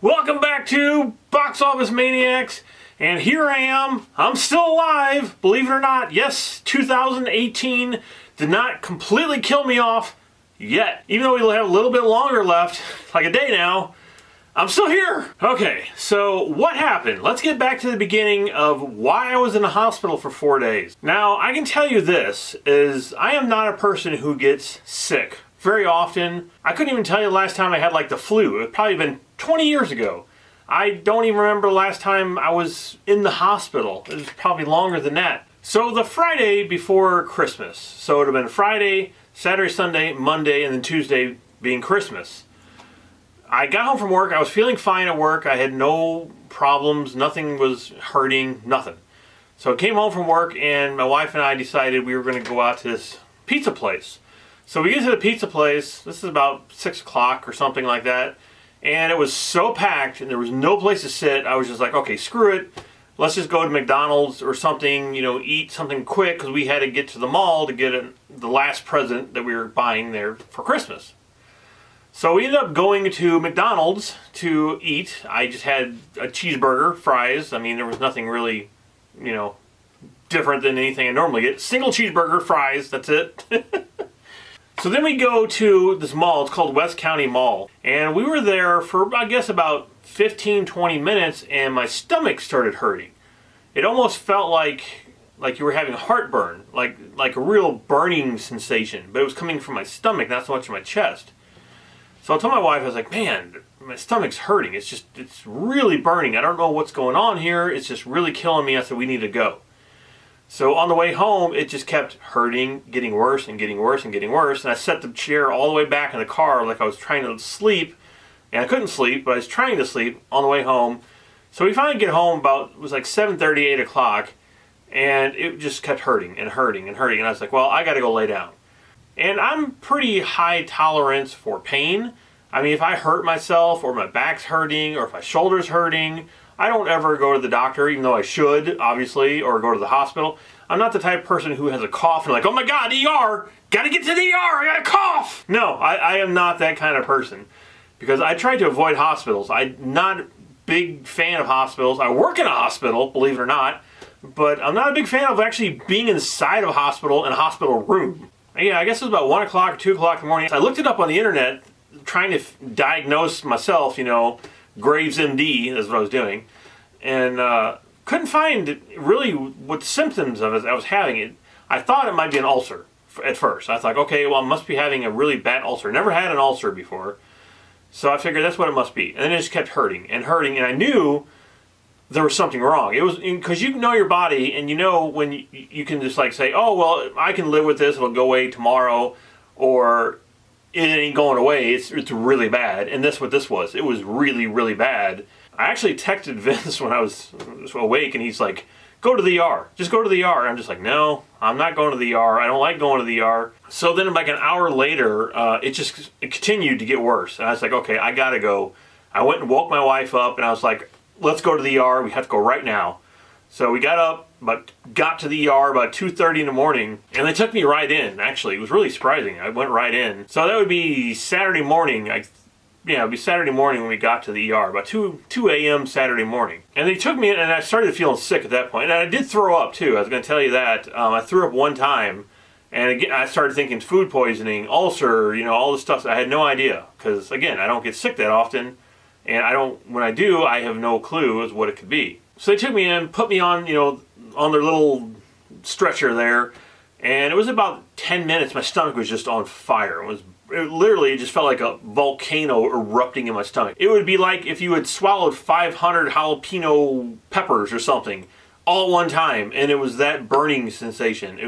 Welcome back to Office Maniacs, and here I am. I'm still alive, believe it or not. Yes, 2018 did not completely kill me off yet. Even though we have a little bit longer left, like a day now, I'm still here. Okay, so what happened? Let's get back to the beginning of why I was in the hospital for 4 days. Now, I can tell you this, is I am not a person who gets sick very often. I couldn't even tell you the last time I had like the flu. It's probably been 20 years ago. I don't even remember the last time I was in the hospital. It was probably longer than that. So the Friday before Christmas. So it would have been Friday, Saturday, Sunday, Monday, and then Tuesday being Christmas. I got home from work. I was feeling fine at work. I had no problems. Nothing was hurting. Nothing. So I came home from work and my wife and I decided we were going to go out to this pizza place. So we get to the pizza place. This is about 6 o'clock or something like that. And it was so packed and there was no place to sit. I was just like, okay, screw it. Let's just go to McDonald's or something, eat something quick, because we had to get to the mall to get the last present that we were buying there for Christmas. So we ended up going to McDonald's to eat. I just had a cheeseburger, fries. I mean, there was nothing really, different than anything I normally get. Single cheeseburger, fries, that's it. So then we go to this mall. It's called West County Mall. And we were there for, I guess, about 15, 20 minutes, and my stomach started hurting. It almost felt like you were having heartburn, like a real burning sensation. But it was coming from my stomach, not so much from my chest. So I told my wife, I was like, man, my stomach's hurting. It's really burning. I don't know what's going on here. It's just really killing me. I said, we need to go. So on the way home, it just kept hurting, getting worse and getting worse and getting worse. And I set the chair all the way back in the car like I was trying to sleep. And I couldn't sleep, but I was trying to sleep on the way home. So we finally get home it was like 7:30, 8 o'clock. And it just kept hurting and hurting and hurting. And I was like, well, I got to go lay down. And I'm pretty high tolerance for pain. I mean, if I hurt myself or my back's hurting or if my shoulder's hurting, I don't ever go to the doctor, even though I should, obviously, or go to the hospital. I'm not the type of person who has a cough and like, oh my God, ER, gotta get to the ER, I got a cough. No, I am not that kind of person, because I try to avoid hospitals. I'm not a big fan of hospitals. I work in a hospital, believe it or not, but I'm not a big fan of actually being inside of a hospital in a hospital room. Yeah, I guess it was about 1 o'clock or 2 o'clock in the morning. I looked it up on the internet, trying to diagnose myself, Graves MD is what I was doing, and couldn't find really what symptoms of it I was having. I thought it might be an ulcer at first. I thought, okay, well, I must be having a really bad ulcer. Never had an ulcer before, so I figured that's what it must be. And then it just kept hurting and hurting, and I knew there was something wrong. It was because you know your body, and when you can just like say, oh, well, I can live with this. It'll go away tomorrow, or it ain't going away. It's really bad. And that's what this was. It was really, really bad. I actually texted Vince when I was awake, and he's like, go to the ER. Just go to the ER. I'm just like, no, I'm not going to the ER. I don't like going to the ER. So then like an hour later, it continued to get worse. And I was like, okay, I got to go. I went and woke my wife up, and I was like, let's go to the ER. We have to go right now. So we got up, but got to the ER about 2:30 in the morning, and they took me right in, actually. It was really surprising. I went right in. So that would be Saturday morning. It'd be Saturday morning when we got to the ER, about 2 a.m. Saturday morning. And they took me in, and I started feeling sick at that point. And I did throw up, too. I was going to tell you that. I threw up one time, and again, I started thinking food poisoning, ulcer, all this stuff. I had no idea, because, again, I don't get sick that often, and when I do, I have no clue as what it could be. So they took me in, put me on, on their little stretcher there, and it was about 10 minutes. My stomach was just on fire. It literally just felt like a volcano erupting in my stomach. It would be like if you had swallowed 500 jalapeno peppers or something all at one time, and it was that burning sensation.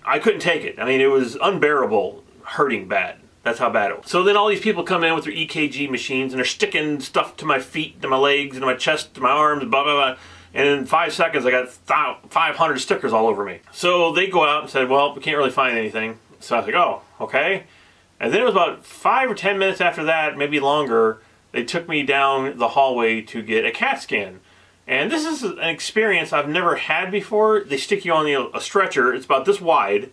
I couldn't take it. I mean, it was unbearable, hurting bad. That's how bad it was. So then all these people come in with their EKG machines, and they're sticking stuff to my feet, to my legs, and to my chest, to my arms, blah, blah, blah. And in 5 seconds, I got 500 stickers all over me. So they go out and said, well, we can't really find anything. So I was like, oh, okay. And then it was about 5 or 10 minutes after that, maybe longer, they took me down the hallway to get a CAT scan. And this is an experience I've never had before. They stick you on a stretcher. It's about this wide.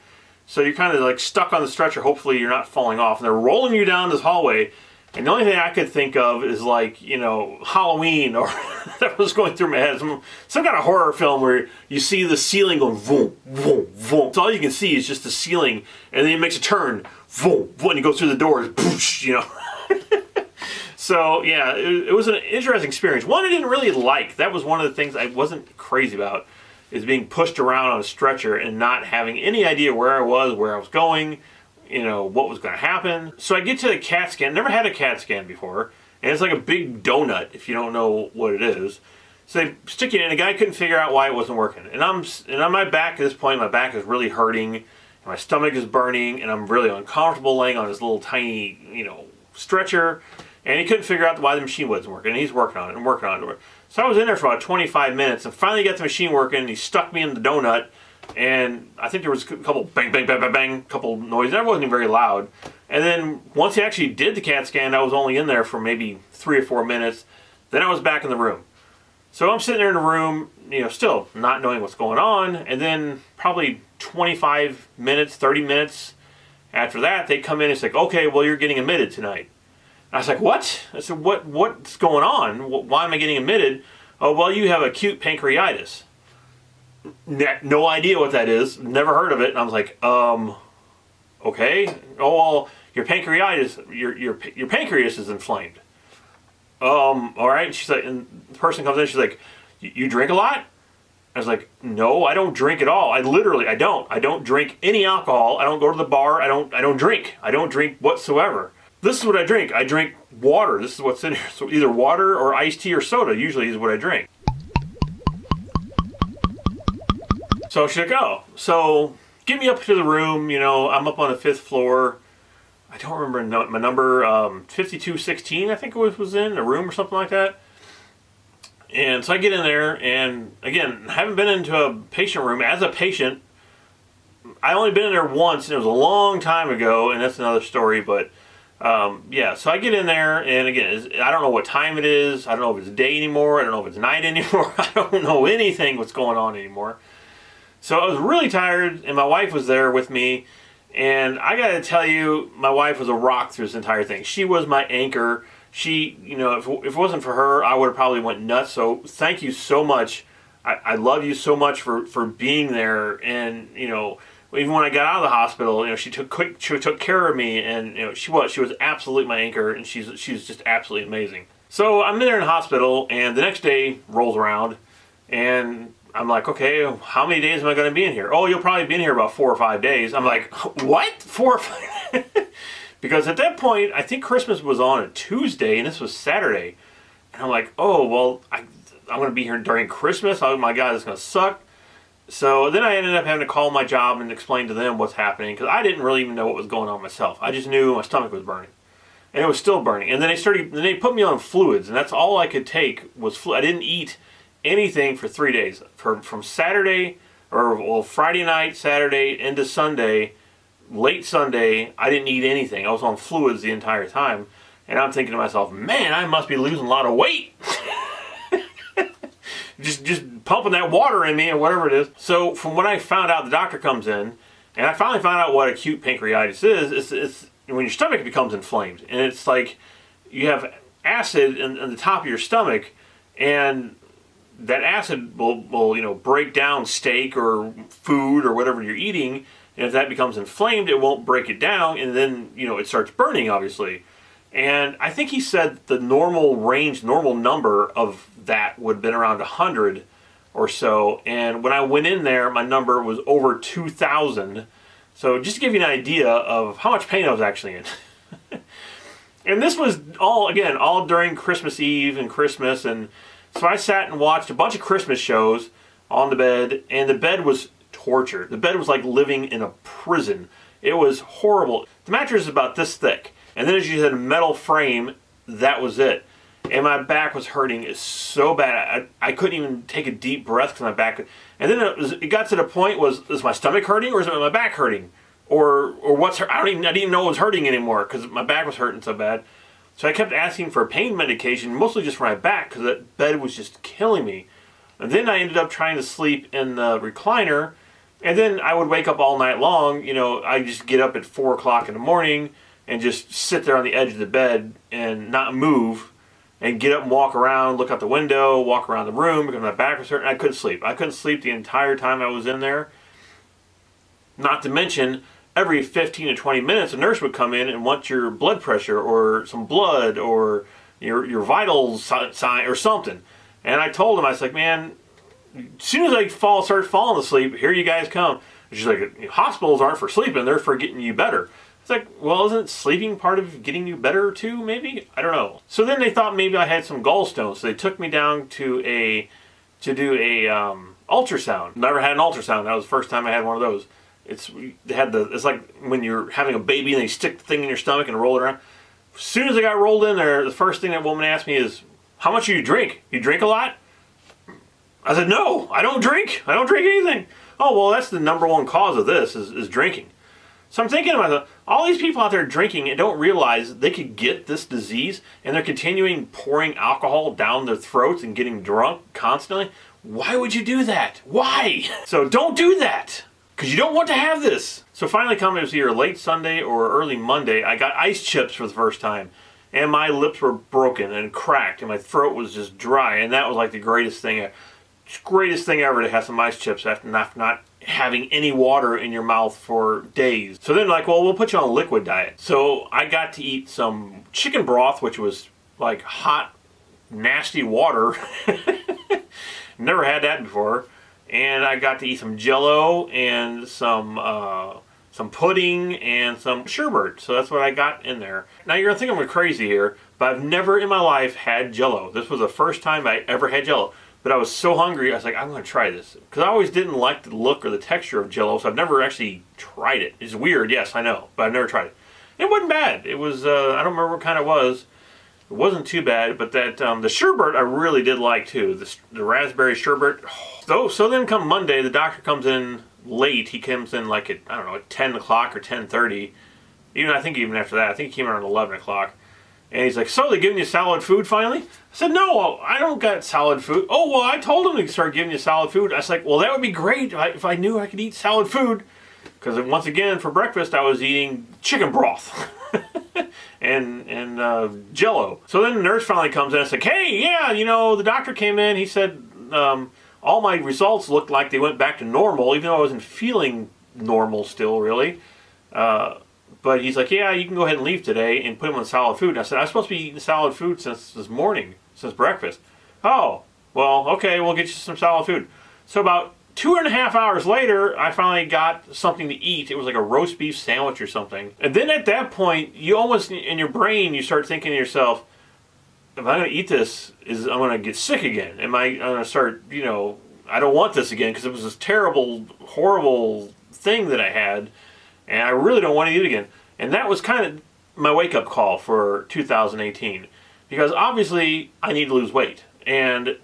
So you're kind of like stuck on the stretcher. Hopefully you're not falling off. And they're rolling you down this hallway And the only thing I could think of is like, you know, Halloween, or that was going through my head. Some kind of horror film where you see the ceiling going boom, boom, boom. So all you can see is just the ceiling, and then it makes a turn, boom, boom, and you go through the doors, boosh, you know. So yeah, it was an interesting experience. One I didn't really like. That was one of the things I wasn't crazy about, is being pushed around on a stretcher and not having any idea where I was going, you know, what was going to happen. So I get to the CAT scan. Never had a CAT scan before, and it's like a big donut if you don't know what it is. So they stick it in. The guy couldn't figure out why it wasn't working, and on my back at this point, my back is really hurting, and my stomach is burning, and I'm really uncomfortable laying on this little tiny, you know, stretcher. And he couldn't figure out why the machine wasn't working, and he's working on it and working on it. So I was in there for about 25 minutes, and finally got the machine working, and he stuck me in the donut, and I think there was a couple bang, bang, bang, bang, bang, couple noises. That wasn't even very loud. And then once he actually did the CAT scan, I was only in there for maybe 3 or 4 minutes. Then I was back in the room. So I'm sitting there in the room, you know, still not knowing what's going on, and then probably 25 minutes, 30 minutes after that, they come in and it's like, okay, well, you're getting admitted tonight. I was like, what? I said, what's going on? Why am I getting admitted? Oh, well, you have acute pancreatitis. No idea what that is. Never heard of it. And I was like, okay. Oh, well, your pancreatitis, your pancreas is inflamed. All right. She's like, and the person comes in, she's like, you drink a lot? I was like, no, I don't drink at all. I don't drink any alcohol. I don't go to the bar. I don't drink. I don't drink whatsoever. This is what I drink. I drink water. This is what's in here. So either water or iced tea or soda usually is what I drink. So she's like, oh, so get me up to the room. You know, I'm up on the 5th floor. I don't remember my number, 5216, I think it was in a room or something like that. And so I get in there, and again, I haven't been into a patient room as a patient. I only been in there once, and it was a long time ago, and that's another story, but yeah, so I get in there, and again, I don't know what time it is. I don't know if it's day anymore. I don't know if it's night anymore. I don't know anything what's going on anymore. So I was really tired, and my wife was there with me, and I got to tell you, my wife was a rock through this entire thing. She was my anchor. She, you know, if it wasn't for her, I would have probably went nuts. So thank you so much. I love you so much for being there, and, you know, even when I got out of the hospital, you know, she took care of me, and, you know, she was absolutely my anchor, and she's just absolutely amazing. So I'm in there in the hospital, and the next day rolls around, and I'm like, okay, how many days am I going to be in here? Oh, you'll probably be in here about 4 or 5 days. I'm like, what? 4 or 5? Because at that point, I think Christmas was on a Tuesday, and this was Saturday, and I'm like, oh, well, I'm going to be here during Christmas. Oh my God, it's going to suck. So then I ended up having to call my job and explain to them what's happening, because I didn't really even know what was going on myself. I just knew my stomach was burning, and it was still burning. And then they put me on fluids, and that's all I could take was fluid. I didn't eat anything for 3 days, from Saturday, or well, Friday night, Saturday into Sunday, late Sunday. I didn't eat anything. I was on fluids the entire time, and I'm thinking to myself, man, I must be losing a lot of weight. just pumping that water in me or whatever it is. So from when I found out, the doctor comes in, and I finally found out what acute pancreatitis is. It's when your stomach becomes inflamed, and it's like you have acid in the top of your stomach, and that acid will you know, break down steak or food or whatever you're eating, and if that becomes inflamed, it won't break it down, and then, you know, it starts burning, obviously. And I think he said the normal number of that would have been around 100 or so. And when I went in there, my number was over 2,000. So just to give you an idea of how much pain I was actually in. And this was all during Christmas Eve and Christmas. And so I sat and watched a bunch of Christmas shows on the bed, and the bed was torture. The bed was like living in a prison. It was horrible. The mattress is about this thick. And then as you said, a metal frame, that was it. And my back was hurting so bad. I couldn't even take a deep breath because my back... And then it got to the point, is my stomach hurting or is my back hurting? Or what's hurt? I didn't even know it was hurting anymore because my back was hurting so bad. So I kept asking for pain medication, mostly just for my back, because that bed was just killing me. And then I ended up trying to sleep in the recliner, and then I would wake up all night long. You know, I just get up at 4 o'clock in the morning, and just sit there on the edge of the bed and not move and get up and walk around, look out the window, walk around the room because my back was hurting. I couldn't sleep. I couldn't sleep the entire time I was in there. Not to mention, every 15 to 20 minutes, a nurse would come in and want your blood pressure or some blood or your vital sign or something. And I told him, I was like, man, as soon as I start falling asleep, here you guys come. And she's like, hospitals aren't for sleeping, they're for getting you better. It's like, well, isn't sleeping part of getting you better too, maybe? I don't know. So then they thought maybe I had some gallstones. So they took me down to do a ultrasound. Never had an ultrasound. That was the first time I had one of those. It's like when you're having a baby and they stick the thing in your stomach and roll it around. As soon as I got rolled in there, the first thing that woman asked me is, how much do you drink? You drink a lot? I said, no, I don't drink. I don't drink anything. Oh, well, that's the number one cause of this is drinking. So I'm thinking to myself, all these people out there drinking and don't realize they could get this disease, and they're continuing pouring alcohol down their throats and getting drunk constantly. Why would you do that? Why? So don't do that, because you don't want to have this. So finally, it was either late Sunday or early Monday, I got ice chips for the first time, and my lips were broken and cracked, and my throat was just dry, and that was like the greatest thing ever to have some ice chips after not having any water in your mouth for days. So then like, well, we'll put you on a liquid diet. So I got to eat some chicken broth, which was like hot, nasty water. Never had that before. And I got to eat some Jell-O and some pudding and some sherbet. So that's what I got in there. Now you're gonna think I'm crazy here, but I've never in my life had Jell-O. This was the first time I ever had Jell-O. But I was so hungry, I was like, I'm going to try this. Because I always didn't like the look or the texture of Jell-O, so I've never actually tried it. It's weird, yes, I know, but I've never tried it. It wasn't bad. It was, I don't remember what kind it was. It wasn't too bad, but that the sherbet I really did like too. The raspberry sherbet. So then come Monday, the doctor comes in late. He comes in like at, I don't know, at 10 o'clock or 10:30. I think even after that, I think he came around 11 o'clock. And he's like, so they giving you solid food finally? I said, no, I don't got solid food. Oh, well, I told them to start giving you solid food. I was like, well, that would be great if I knew I could eat solid food. Because once again, for breakfast, I was eating chicken broth and Jell-O. So then the nurse finally comes in and said, hey, yeah, the doctor came in. He said all my results looked like they went back to normal, even though I wasn't feeling normal still, really. But he's like, yeah, you can go ahead and leave today and put him on solid food. And I said, I'm supposed to be eating solid food since this morning, since breakfast. Oh, well, okay, we'll get you some solid food. So about 2.5 hours later, I finally got something to eat. It was like a roast beef sandwich or something. And then at that point, you almost, in your brain, you start thinking to yourself, if I'm going to eat this, I'm going to get sick again. Am I going to start, I don't want this again, because it was this terrible, horrible thing that I had. And I really don't want to eat it again. And that was kind of my wake-up call for 2018. Because obviously, I need to lose weight. And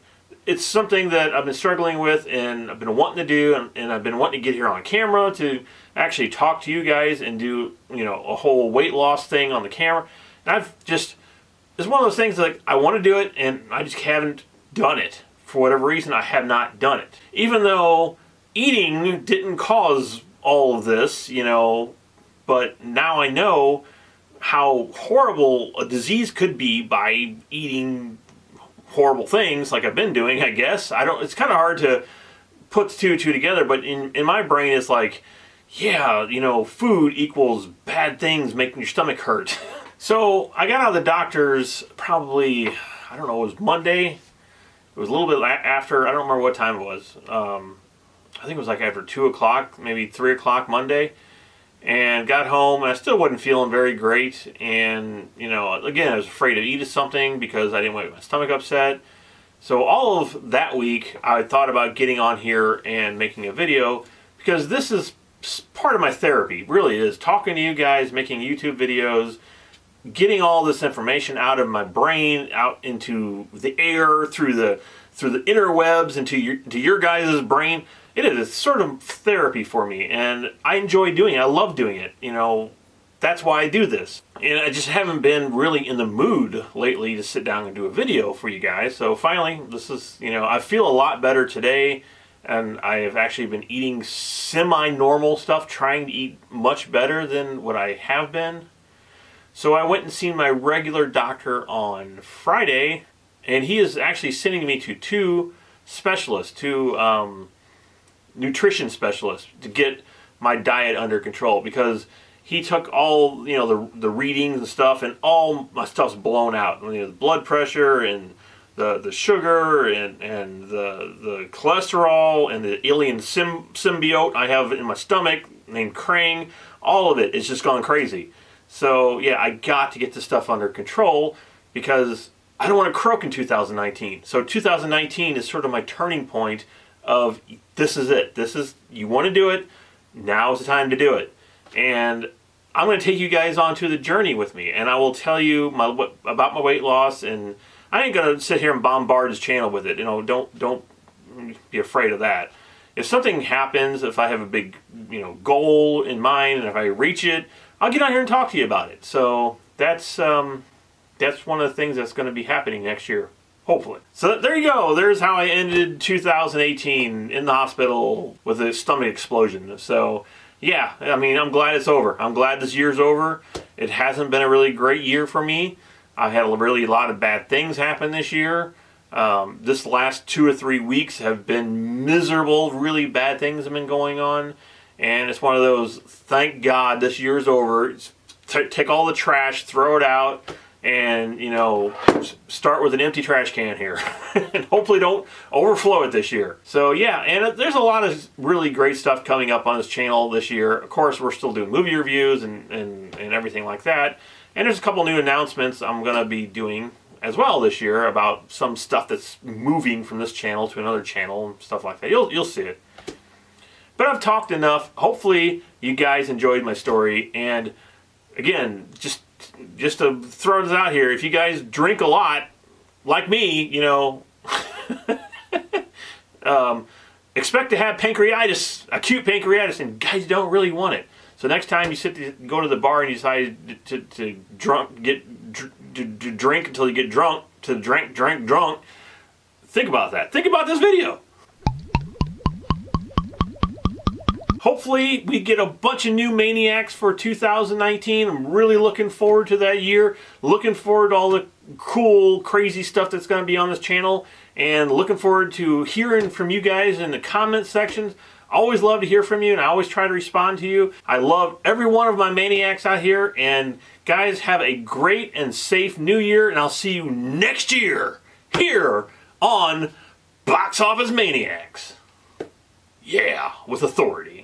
it's something that I've been struggling with and I've been wanting to do. And I've been wanting to get here on camera to actually talk to you guys and do, a whole weight loss thing on the camera. And it's one of those things like I want to do it and I just haven't done it. For whatever reason, I have not done it. Even though eating didn't cause all of this, but now I know how horrible a disease could be by eating horrible things like I've been doing, I guess. It's kind of hard to put two together, but in my brain it's like, yeah, food equals bad things making your stomach hurt. So I got out of the doctor's probably, I don't know, it was Monday. It was a little bit after, I don't remember what time it was. I think it was like after 2 o'clock, maybe 3 o'clock Monday, and got home, and I still wasn't feeling very great, and, again, I was afraid to eat something because I didn't want my stomach upset. So all of that week, I thought about getting on here and making a video, because this is part of my therapy, really is, talking to you guys, making YouTube videos, getting all this information out of my brain, out into the air, through the interwebs, into your guys' brain. It is sort of therapy for me, and I enjoy doing it. I love doing it. That's why I do this. And I just haven't been really in the mood lately to sit down and do a video for you guys. So finally, this is, I feel a lot better today, and I have actually been eating semi-normal stuff, trying to eat much better than what I have been. So I went and seen my regular doctor on Friday, and he is actually sending me to two specialists, two nutrition specialists, to get my diet under control, because he took all, you know, the readings and stuff, and all my stuff's blown out. You know, the blood pressure and the sugar and the cholesterol and the alien symbiote I have in my stomach named Krang, all of it is just gone crazy. So yeah, I got to get this stuff under control because I don't want to croak in 2019. So 2019 is sort of my turning point of, this is it. This is, you want to do it, now is the time to do it. And I'm going to take you guys onto the journey with me, and I will tell you about my weight loss, and I ain't going to sit here and bombard this channel with it. You know, don't be afraid of that. If something happens, if I have a big, you know, goal in mind, and if I reach it, I'll get on here and talk to you about it. So that's one of the things that's going to be happening next year, hopefully. So there you go. There's how I ended 2018 in the hospital with a stomach explosion. So yeah, I mean, I'm glad it's over. I'm glad this year's over. It hasn't been a really great year for me. I've had a lot of bad things happen this year. This last 2 or 3 weeks have been miserable. Really bad things have been going on. And it's one of those, thank God this year's over. Take all the trash, throw it out, and, you know, start with an empty trash can here. And hopefully don't overflow it this year. So yeah, and there's a lot of really great stuff coming up on this channel this year. Of course, we're still doing movie reviews and everything like that. And there's a couple new announcements I'm going to be doing as well this year about some stuff that's moving from this channel to another channel and stuff like that. You'll see it. But I've talked enough. Hopefully you guys enjoyed my story. And again, just to throw this out here, if you guys drink a lot, like me, you know, expect to have pancreatitis, acute pancreatitis, and guys don't really want it. So next time you go to the bar and you decide to drink until you get drunk, to drink drunk, think about that. Think about this video. Hopefully we get a bunch of new Maniacs for 2019. I'm really looking forward to that year. Looking forward to all the cool, crazy stuff that's going to be on this channel. And looking forward to hearing from you guys in the comment sections. I always love to hear from you, and I always try to respond to you. I love every one of my Maniacs out here. And guys, have a great and safe new year. And I'll see you next year here on Box Office Maniacs. Yeah, with authority.